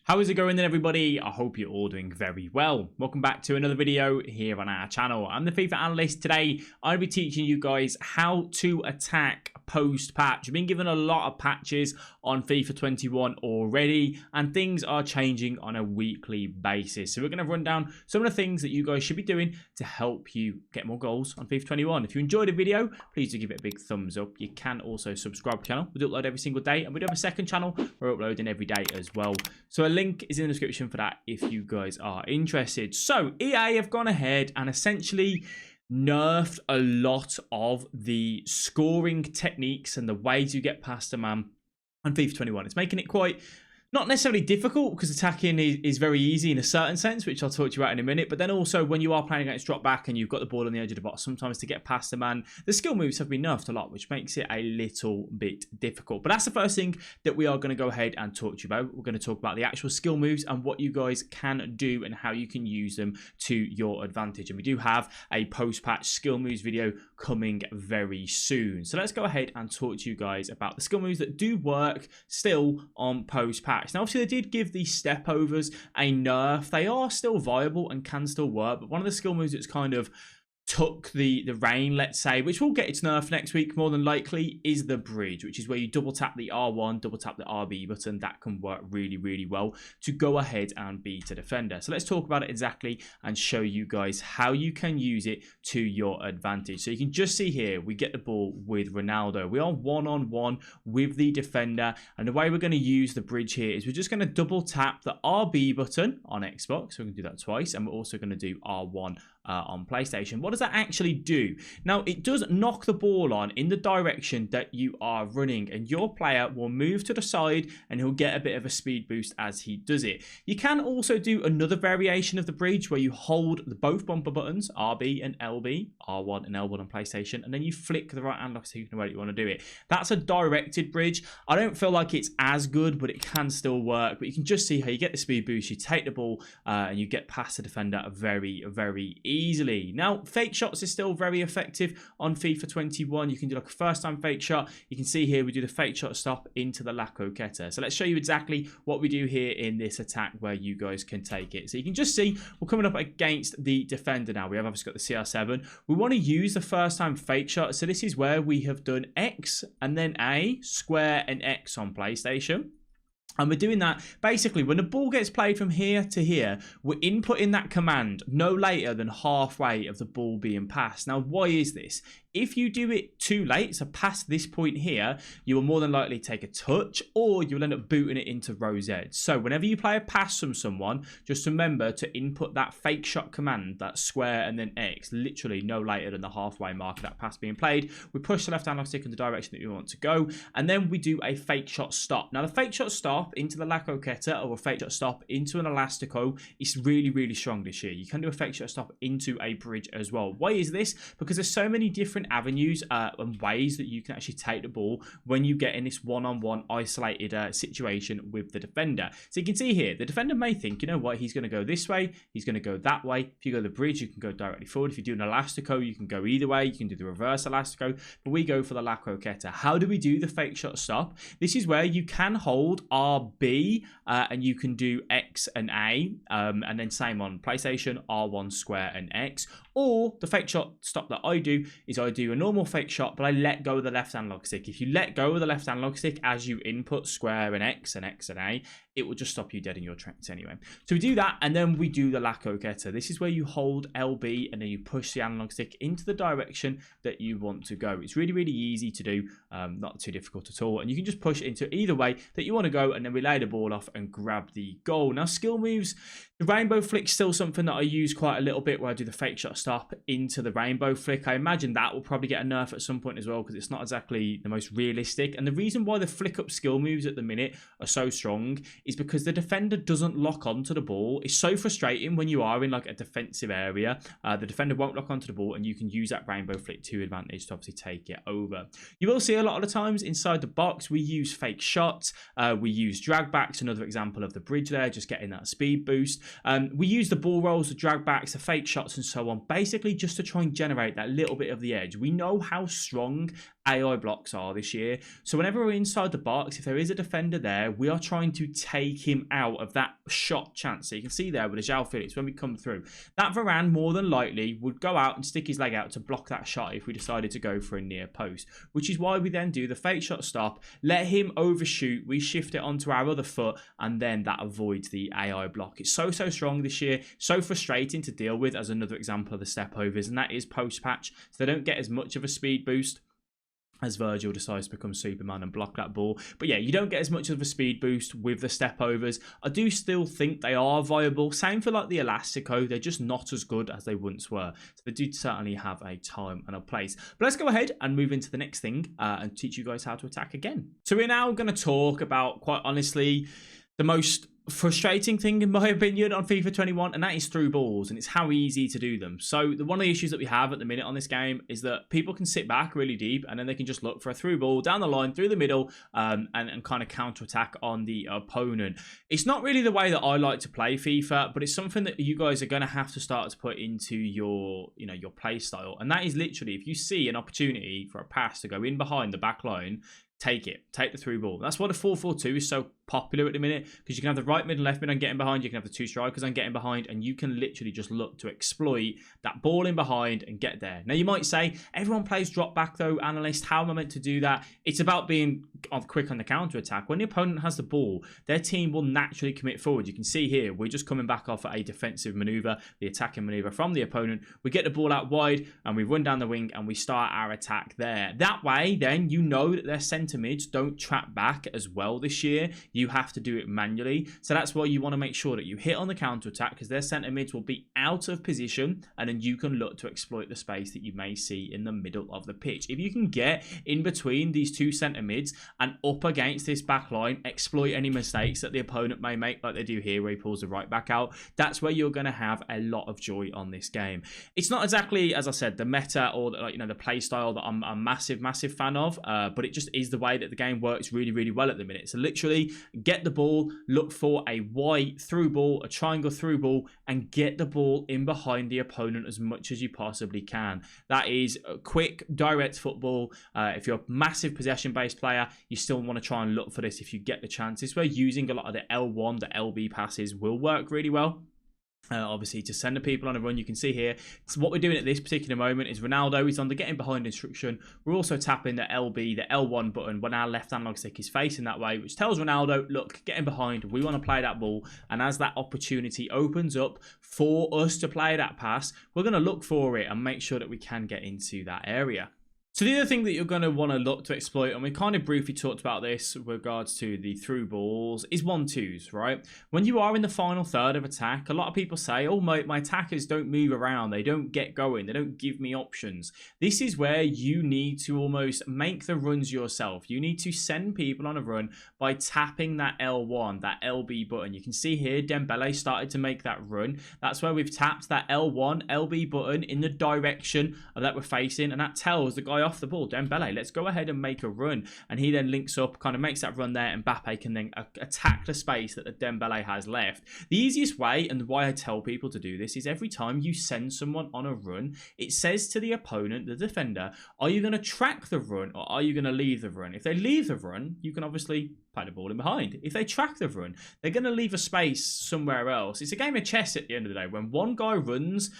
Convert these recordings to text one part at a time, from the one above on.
How is it going then, everybody? I hope you're all doing very well. Welcome back to another video here on our channel. I'm the FIFA Analyst. Today, I'll be teaching you guys how to attack post-patch. We've been given a lot of patches on FIFA 21 already, and things are changing on a weekly basis. So we're going to run down some of the things that you guys should be doing to help you get more goals on FIFA 21. If you enjoyed the video, please do give it a big thumbs up. You can also subscribe to the channel. We do upload every single day, and we do have a second channel we're uploading every day as well. So a link is in the description for that if you guys are interested. So EA have gone ahead and essentially nerfed a lot of the scoring techniques and the ways you get past a man on FIFA 21. It's making it quite not necessarily difficult, because attacking is very easy in a certain sense, which I'll talk to you about in a minute. But then also, when you are playing against drop back and you've got the ball on the edge of the box, sometimes to get past the man, the skill moves have been nerfed a lot, which makes it a little bit difficult. But that's the first thing that we are going to go ahead and talk to you about. We're going to talk about the actual skill moves and what you guys can do and how you can use them to your advantage. And we do have a post-patch skill moves video coming very soon. So let's go ahead and talk to you guys about the skill moves that do work still on post-patch. Now, obviously, they did give these step overs a nerf. They are still viable and can still work, but one of the skill moves that's kind of took the reign, let's say, which will get its nerf next week more than likely, is the bridge, which is where you double tap the R1, double tap the RB button. That can work really, really well to go ahead and beat a defender. So let's talk about it exactly and show you guys how you can use it to your advantage. So you can just see here, we get the ball with Ronaldo. We are one-on-one with the defender, and the way we're going to use the bridge here is we're just going to double tap the RB button on Xbox. So we're going to do that twice, and we're also going to do R1 on PlayStation. What does that actually do? Now, it does knock the ball on in the direction that you are running, and your player will move to the side and he'll get a bit of a speed boost as he does it. You can also do another variation of the bridge where you hold both bumper buttons, RB and LB, R1 and L1 on PlayStation, and then you flick the right hand lock so you can know where you want to do it. That's a directed bridge. I don't feel like it's as good, but it can still work. But you can just see how you get the speed boost, you take the ball, and you get past the defender very, very easily. Now, fake shots is still very effective on FIFA 21. You can do like a first time fake shot. You can see here we do the fake shot stop into the La Coqueta. So let's show you exactly what we do here in this attack where you guys can take it. So you can just see we're coming up against the defender now. We have obviously got the CR7. We want to use the first time fake shot. So this is where we have done X and then A, square and X on PlayStation. And we're doing that basically when the ball gets played from here to here, we're inputting that command no later than halfway of the ball being passed. Now, why is this? If you do it too late, so past this point here, you will more than likely take a touch, or you'll end up booting it into row Z. So whenever you play a pass from someone, just remember to input that fake shot command, that square and then X, literally no later than the halfway mark of that pass being played. We push the left analog stick in the direction that we want to go, and then we do a fake shot stop. Now, the fake shot stop into the La Coqueta or a fake shot stop into an Elastico is really, really strong this year. You can do a fake shot stop into a bridge as well. Why is this? Because there's so many different avenues and ways that you can actually take the ball when you get in this one-on-one isolated situation with the defender. So you can see here, the defender may think, you know what, he's going to go this way, he's going to go that way. If you go the bridge, you can go directly forward. If you do an Elastico, you can go either way. You can do the reverse Elastico, but we go for the La Coqueta. How do we do the fake shot stop? This is where you can hold RB and you can do X and A, and then same on PlayStation, R1 square and X. Or the fake shot stop that I do is I do a normal fake shot, but I let go of the left analog stick. If you let go of the left analog stick as you input square and X and A, it will just stop you dead in your tracks anyway. So we do that, and then we do the La Coqueta. This is where you hold LB and then you push the analog stick into the direction that you want to go. It's really, really easy to do, not too difficult at all. And you can just push into either way that you want to go, and then we lay the ball off and grab the goal. Now, skill moves, the rainbow flick's still something that I use quite a little bit, where I do the fake shot stop into the rainbow flick. I imagine that will probably get a nerf at some point as well, because it's not exactly the most realistic. And the reason why the flick up skill moves at the minute are so strong is because the defender doesn't lock onto the ball. It's so frustrating when you are in like a defensive area. The defender won't lock onto the ball, and you can use that rainbow flick to advantage to obviously take it over. You will see a lot of the times inside the box, we use fake shots. We use drag backs, another example of the bridge there, just getting that speed boost. We use the ball rolls, the drag backs, the fake shots and so on, basically just to try and generate that little bit of the edge. We know how strong AI blocks are this year. So whenever we're inside the box, if there is a defender there, we are trying to take him out of that shot chance. So you can see there with the João Felix, when we come through, that Varane more than likely would go out and stick his leg out to block that shot if we decided to go for a near post, which is why we then do the fake shot stop, let him overshoot, we shift it onto our other foot, and then that avoids the AI block. It's so strong this year, so frustrating to deal with, as another example of the step overs, and that is post patch, so they don't get as much of a speed boost as Virgil decides to become Superman and block that ball. But yeah, you don't get as much of a speed boost with the step overs. I do still think they are viable. Same for like the Elastico. They're just not as good as they once were. So they do certainly have a time and a place. But let's go ahead and move into the next thing and teach you guys how to attack again. So we're now going to talk about, quite honestly, the most frustrating thing in my opinion on FIFA 21, and that is through balls, and it's how easy to do them. So one of the issues that we have at the minute on this game is that people can sit back really deep and then they can just look for a through ball down the line through the middle and kind of counter attack on the opponent. It's not really the way that I like to play FIFA, but it's something that you guys are going to have to start to put into your your play style, and that is literally, if you see an opportunity for a pass to go in behind the back line, take it. Take the through ball. That's why the 4-4-2 is so popular at the minute, because you can have the right mid and left mid on getting behind, you can have the two strikers on getting behind, and you can literally just look to exploit that ball in behind and get there. Now you might say, everyone plays drop back though, Analyst, how am I meant to do that? It's about being quick on the counter attack. When the opponent has the ball, their team will naturally commit forward. You can see here, we're just coming back off a defensive maneuver, the attacking maneuver from the opponent. We get the ball out wide and we run down the wing and we start our attack there. That way then you know that their centre mids don't trap back as well this year. You have to do it manually. So that's why you want to make sure that you hit on the counter attack, because their centre mids will be out of position, and then you can look to exploit the space that you may see in the middle of the pitch. If you can get in between these two centre mids and up against this back line, exploit any mistakes that the opponent may make, like they do here where he pulls the right back out, that's where you're going to have a lot of joy on this game. It's not exactly, as I said, the meta or the play style that I'm a massive fan of, but it just is the way that the game works really well at the minute. So literally get the ball, look for a white through ball, a triangle through ball, and get the ball in behind the opponent as much as you possibly can. That is a quick, direct football. If you're a massive possession-based player, you still want to try and look for this if you get the chances, where using a lot of the L1, the LB passes will work really well. Obviously to send the people on a run. You can see here, so what we're doing at this particular moment is Ronaldo is on the getting behind instruction. We're also tapping the LB, the L1 button when our left analog stick is facing that way, which tells Ronaldo, look, getting behind, we want to play that ball. And as that opportunity opens up for us to play that pass, we're going to look for it and make sure that we can get into that area. So the other thing that you're going to want to look to exploit, and we kind of briefly talked about this with regards to the through balls, is 1-2s, right? When you are in the final third of attack, a lot of people say, oh, my attackers don't move around, they don't get going, they don't give me options. This is where you need to almost make the runs yourself. You need to send people on a run by tapping that L1, that LB button. You can see here, Dembele started to make that run. That's where we've tapped that L1, LB button in the direction that we're facing, and that tells the guy off the ball, Dembele, let's go ahead and make a run. And he then links up, kind of makes that run there, and Mbappe can then attack the space that the Dembele has left. The easiest way, and why I tell people to do this, is every time you send someone on a run, it says to the opponent, the defender, are you going to track the run or are you going to leave the run? If they leave the run, you can obviously play the ball in behind. If they track the run, they're going to leave a space somewhere else. It's a game of chess at the end of the day. When one guy runs,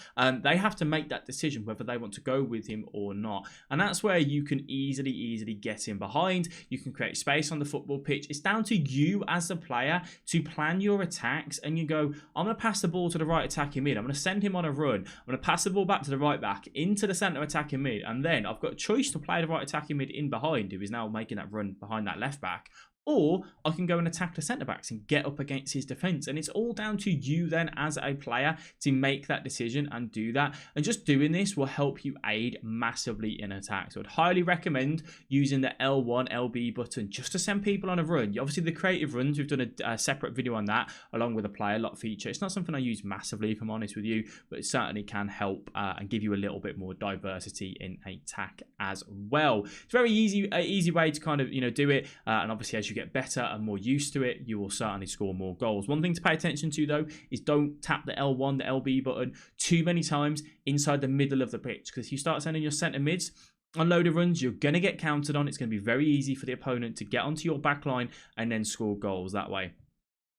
they have to make that decision whether they want to go with him or not. And that's where you can easily get in behind. You can create space on the football pitch. It's down to you as a player to plan your attacks, and you go, I'm going to pass the ball to the right attacking mid. I'm going to send him on a run. I'm going to pass the ball back to the right back into the centre attacking mid. And then I've got a choice to play the right attacking mid in behind, who is now making that run behind that left back. Or I can go and attack the centre-backs and get up against his defence. And it's all down to you then as a player to make that decision and do that. And just doing this will help you aid massively in attack. So I'd highly recommend using the L1, LB button just to send people on a run. Obviously, the creative runs, we've done a separate video on that, along with a player lock feature. It's not something I use massively, if I'm honest with you, but it certainly can help and give you a little bit more diversity in attack as well. It's very easy way to kind of, do it. And obviously, as you get better and more used to it, you will certainly score more goals. One thing to pay attention to though is don't tap the L1, the LB button too many times inside the middle of the pitch, because if you start sending your centre mids on loader runs, you're going to get counted on. It's going to be very easy for the opponent to get onto your back line and then score goals that way.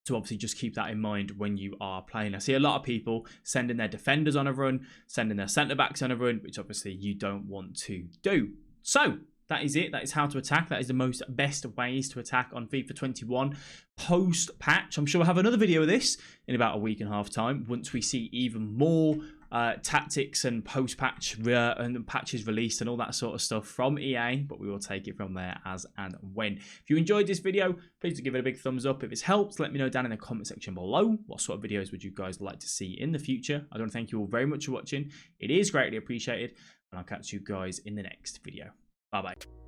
So obviously just keep that in mind when you are playing. I see a lot of people sending their defenders on a run, sending their centre-backs on a run, which obviously you don't want to do. So that is it. That is how to attack. That is the best ways to attack on FIFA 21 post-patch. I'm sure we'll have another video of this in about a week and a half time once we see even more tactics and post-patch and patches released and all that sort of stuff from EA, but we will take it from there as and when. If you enjoyed this video, please do give it a big thumbs up. If it's helped, let me know down in the comment section below. What sort of videos would you guys like to see in the future? I want to thank you all very much for watching. It is greatly appreciated, and I'll catch you guys in the next video. Bye-bye.